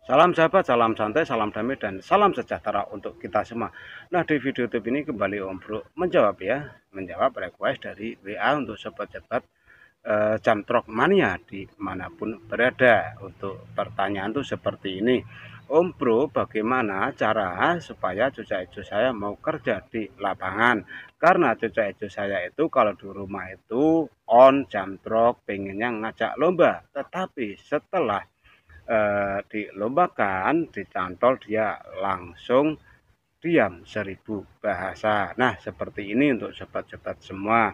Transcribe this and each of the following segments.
Salam sahabat, salam santai, salam damai, dan salam sejahtera untuk kita semua. Nah, di video YouTube ini kembali Om Bro menjawab request dari WA untuk sobat-sobat Jamtrok Mania dimanapun berada. Untuk pertanyaan tuh seperti ini, Om Bro, bagaimana cara supaya cuca hijau saya mau kerja di lapangan? Karena cuca hijau saya itu kalau di rumah itu on Jamtrok, pengennya ngajak lomba, tetapi setelah dilombakan, dicantol, dia langsung diam 1000 bahasa. Nah, seperti ini untuk sobat-sobat semua.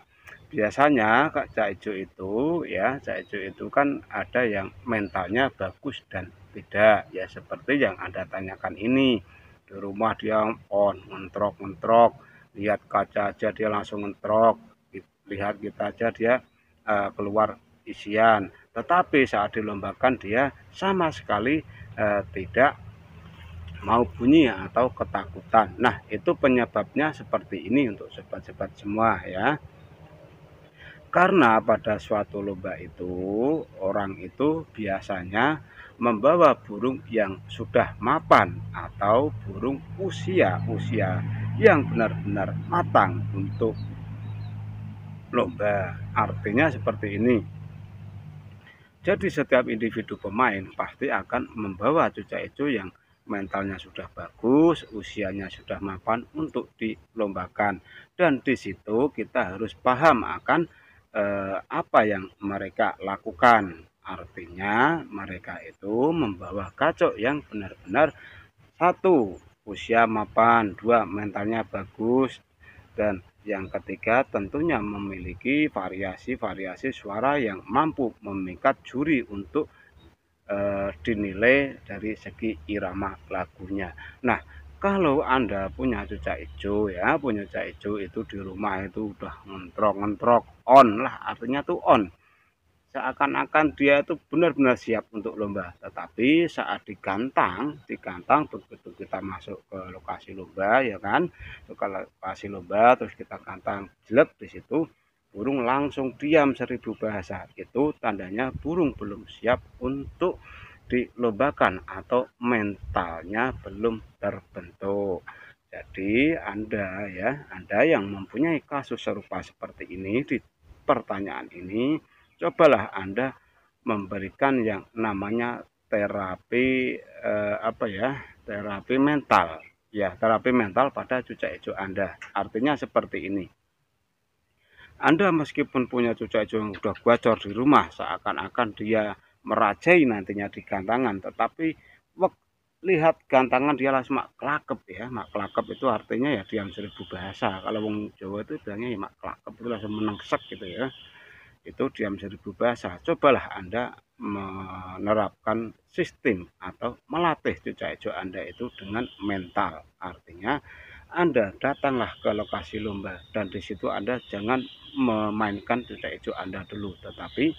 Biasanya cak ijo itu cak ijo itu kan ada yang mentalnya bagus dan tidak. Ya seperti yang Anda tanyakan ini. Di rumah dia on, ngentrok-ngentrok, lihat kaca aja dia langsung ngentrok, lihat kita aja dia keluar isian. Tetapi saat dilombakan dia sama sekali tidak mau bunyi atau ketakutan. Nah, itu penyebabnya seperti ini untuk sobat-sobat semua ya. Karena pada suatu lomba itu orang itu biasanya membawa burung yang sudah mapan atau burung usia yang benar-benar matang untuk lomba. Artinya seperti ini. Jadi setiap individu pemain pasti akan membawa cuca hijau yang mentalnya sudah bagus, usianya sudah mapan untuk dilombakan. Dan di situ kita harus paham akan apa yang mereka lakukan. Artinya mereka itu membawa kacok yang benar-benar satu, usia mapan, dua, mentalnya bagus, dan yang ketiga tentunya memiliki variasi-variasi suara yang mampu memikat juri untuk dinilai dari segi irama lagunya. Nah, kalau Anda punya cuca hijau punya cuca hijau itu di rumah itu udah ngentrok-ngentrok on lah, artinya tuh on. Seakan-akan dia itu benar-benar siap untuk lomba, tetapi saat digantang begitu kita masuk ke lokasi lomba ya kan, ke lokasi lomba terus kita gantang jelek di situ, burung langsung diam 1000 bahasa. Itu tandanya burung belum siap untuk dilombakan atau mentalnya belum terbentuk. Jadi Anda yang mempunyai kasus serupa seperti ini di pertanyaan ini, cobalah Anda memberikan yang namanya terapi terapi mental. Ya, terapi mental pada cuca hijau Anda. Artinya seperti ini. Anda meskipun punya cuca hijau yang sudah gacor di rumah, seakan-akan dia merajai nantinya di gantangan, tetapi lihat gantangan dia langsung mak kelakep ya. Mak kelakep itu artinya ya diam 1000 bahasa. Kalau wong Jawa itu bilangnya ya mak kelakep itu langsung menengsek gitu ya. Itu diam 1000 bahasa. Cobalah Anda menerapkan sistem atau melatih cuca hijau Anda itu dengan mental. Artinya Anda datanglah ke lokasi lomba dan di situ Anda jangan memainkan cuca hijau Anda dulu, tetapi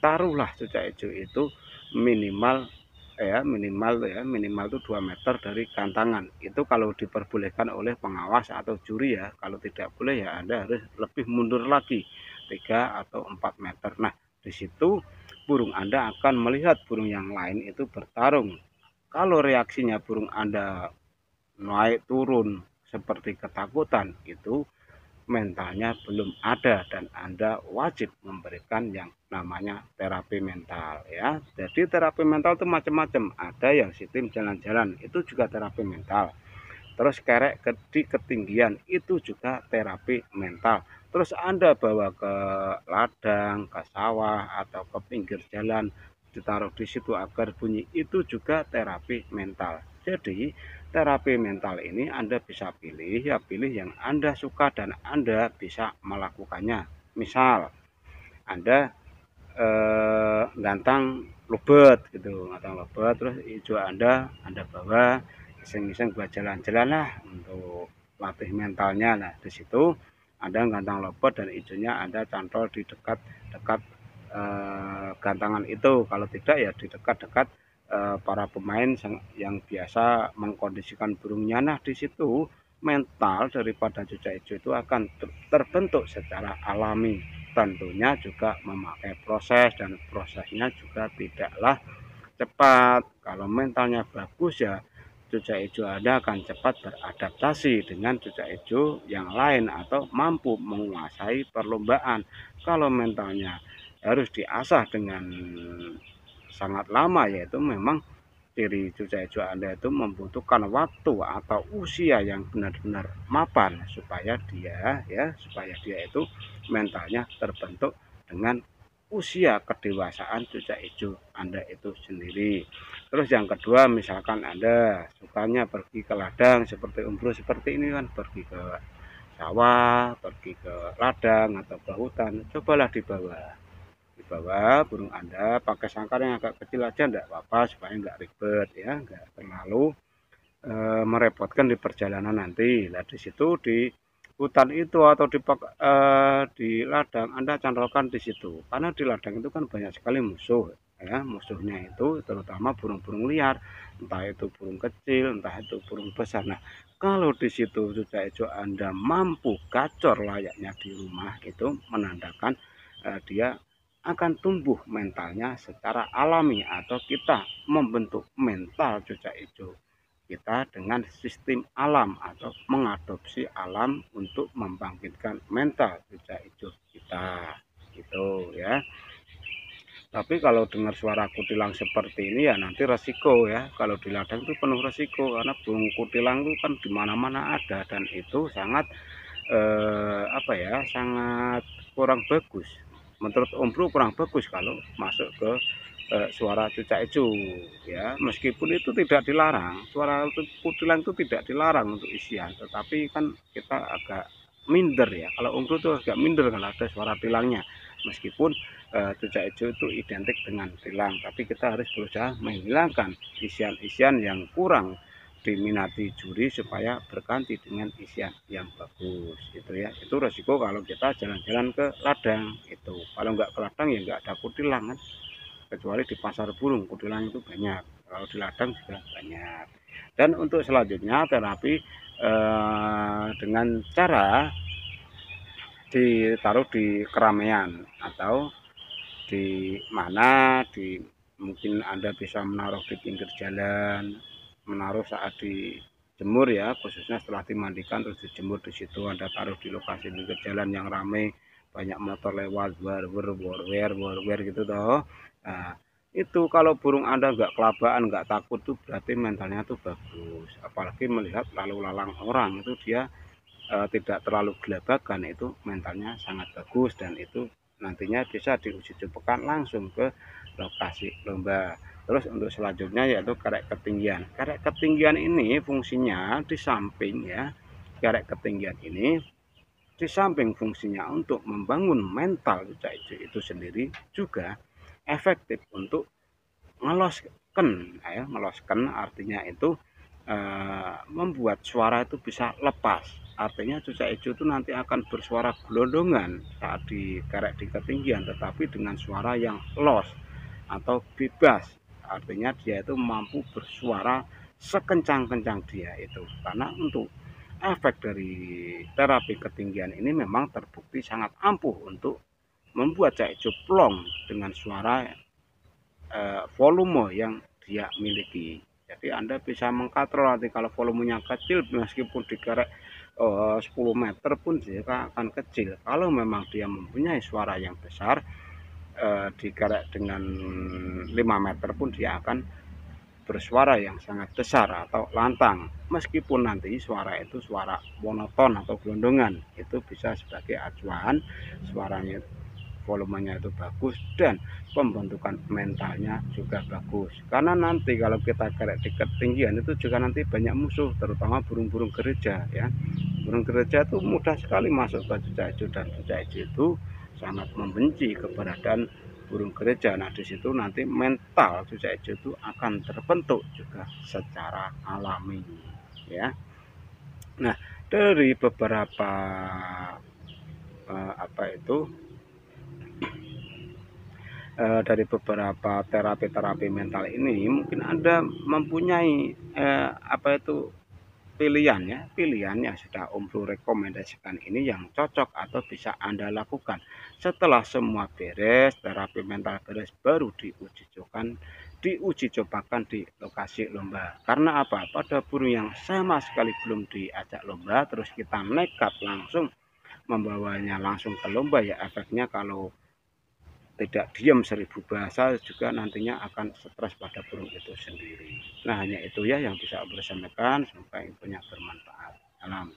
taruhlah cuca hijau itu minimal minimal itu 2 meter dari gantangan. Itu kalau diperbolehkan oleh pengawas atau juri ya. Kalau tidak boleh ya Anda harus lebih mundur lagi 3 atau 4 meter. Nah, di situ burung Anda akan melihat burung yang lain itu bertarung. Kalau reaksinya burung Anda naik turun seperti ketakutan, itu mentalnya belum ada dan Anda wajib memberikan yang namanya terapi mental ya. Jadi terapi mental itu macam-macam. Ada yang sistem jalan-jalan, itu juga terapi mental. Terus kerek di ketinggian, itu juga terapi mental. Terus Anda bawa ke ladang, ke sawah atau ke pinggir jalan, ditaruh di situ agar bunyi, itu juga terapi mental. Jadi terapi mental ini Anda bisa pilih yang Anda suka dan Anda bisa melakukannya. Misal Anda gantang lobet gitu, terus hijau Anda bawa iseng-iseng buat jalan-jalan lah untuk latih mentalnya. Nah, di situ Anda gantang lobet dan hijaunya Anda cantol di dekat gantangan itu. Kalau tidak ya di dekat-dekat para pemain yang biasa mengkondisikan burungnya. Nah, di situ mental daripada cuca hijau itu akan terbentuk secara alami. Tentunya juga memakai proses dan prosesnya juga tidaklah cepat Kalau mentalnya bagus ya cucak hijau Anda akan cepat beradaptasi dengan cucak hijau yang lain atau mampu menguasai perlombaan. Kalau mentalnya harus diasah dengan sangat lama, yaitu memang ciri cucak hijau Anda itu membutuhkan waktu atau usia yang benar-benar mapan supaya dia itu mentalnya terbentuk dengan usia kedewasaan cucak hijau Anda itu sendiri. Terus yang kedua, misalkan Anda sukanya pergi ke ladang seperti umroh seperti ini kan, pergi ke sawah, pergi ke ladang atau ke hutan, cobalah dibawa burung Anda pakai sangkar yang agak kecil aja enggak apa-apa, supaya enggak ribet ya, enggak terlalu merepotkan di perjalanan nanti. Nah, di situ di hutan itu atau di ladang Anda cantolkan di situ. Karena di ladang itu kan banyak sekali musuh ya, musuhnya itu terutama burung-burung liar, entah itu burung kecil, entah itu burung besar. Nah, kalau di situ cucak hijau Anda mampu gacor layaknya di rumah, itu menandakan dia akan tumbuh mentalnya secara alami, atau kita membentuk mental cucak hijau kita dengan sistem alam atau mengadopsi alam untuk membangkitkan mental cucak hijau kita gitu ya. Tapi kalau dengar suara kutilang seperti ini ya nanti resiko ya, kalau di ladang itu penuh resiko karena burung kutilang itu kan di mana-mana ada, dan itu sangat apa ya, sangat kurang bagus. Menurut Om Bro kurang bagus kalau masuk ke suara cucak hijau ya, meskipun itu tidak dilarang, suara kutilang itu tidak dilarang untuk isian, tetapi kan kita agak minder ya, kalau Om Bro tuh agak minder kalau ada suara tilangnya, meskipun cucak hijau itu identik dengan tilang, tapi kita harus berusaha menghilangkan isian-isian yang kurang diminati juri supaya berganti dengan isian yang bagus itu ya. Itu resiko kalau kita jalan-jalan ke ladang itu. Kalau nggak ke ladang ya nggak ada kutilang kan, kecuali di pasar burung kutilang itu banyak, kalau di ladang juga banyak. Dan untuk selanjutnya terapi dengan cara ditaruh di keramaian atau di mana mungkin Anda bisa menaruh di pinggir jalan, menaruh saat dijemur ya, khususnya setelah dimandikan terus dijemur di situ, Anda taruh di lokasi pinggir jalan yang ramai, banyak motor lewat, war gitu toh. Nah, itu kalau burung Anda nggak kelabaan, nggak takut tuh berarti mentalnya tuh bagus. Apalagi melihat lalu lalang orang itu dia tidak terlalu gelabakan, itu mentalnya sangat bagus, dan itu nantinya bisa diuji cobakan langsung ke lokasi lomba. Terus untuk selanjutnya yaitu kerek ketinggian. Kerek ketinggian ini fungsinya di samping ya, kerek ketinggian ini di samping fungsinya untuk membangun mental cucak hijau itu sendiri, juga efektif untuk ngelosken ya, ngelosken artinya itu membuat suara itu bisa lepas. Artinya cucak hijau itu nanti akan bersuara gelondongan saat dikerek di ketinggian, tetapi dengan suara yang los atau bebas. Artinya dia itu mampu bersuara sekencang-kencang dia itu. Karena untuk efek dari terapi ketinggian ini memang terbukti sangat ampuh untuk membuat cucak hijau plong dengan suara volume yang dia miliki. Jadi Anda bisa mengkatrol nanti kalau volumenya kecil, meskipun dikerek 10 meter pun dia akan kecil. Kalau memang dia mempunyai suara yang besar, dikerek dengan 5 meter pun dia akan bersuara yang sangat besar atau lantang. Meskipun nanti suara itu suara monoton atau gelondongan, itu bisa sebagai acuan suaranya volumenya itu bagus dan pembentukan mentalnya juga bagus. Karena nanti kalau kita kerek di ketinggian itu juga nanti banyak musuh, terutama burung-burung gereja ya. Burung gereja itu mudah sekali masuk ke cucak hijau, dan cucak hijau itu sangat membenci keberadaan burung gereja. Nah, di situ nanti mental cucak hijau itu akan terbentuk juga secara alami ya. Nah, dari beberapa dari beberapa terapi-terapi mental ini mungkin Anda mempunyai pilihan ya, pilihan yang sudah Om Bro rekomendasikan ini yang cocok atau bisa Anda lakukan. Setelah semua beres, terapi mental beres, baru diuji diuji cobakan di lokasi lomba. Karena apa? Pada burung yang sama sekali belum diajak lomba, terus kita nekat langsung membawanya langsung ke lomba, ya efeknya kalau tidak diam 1000 bahasa juga nantinya akan stres pada burung itu sendiri. Nah, hanya itu ya yang bisa saya sampaikan, semoga infonya bermanfaat. Salam.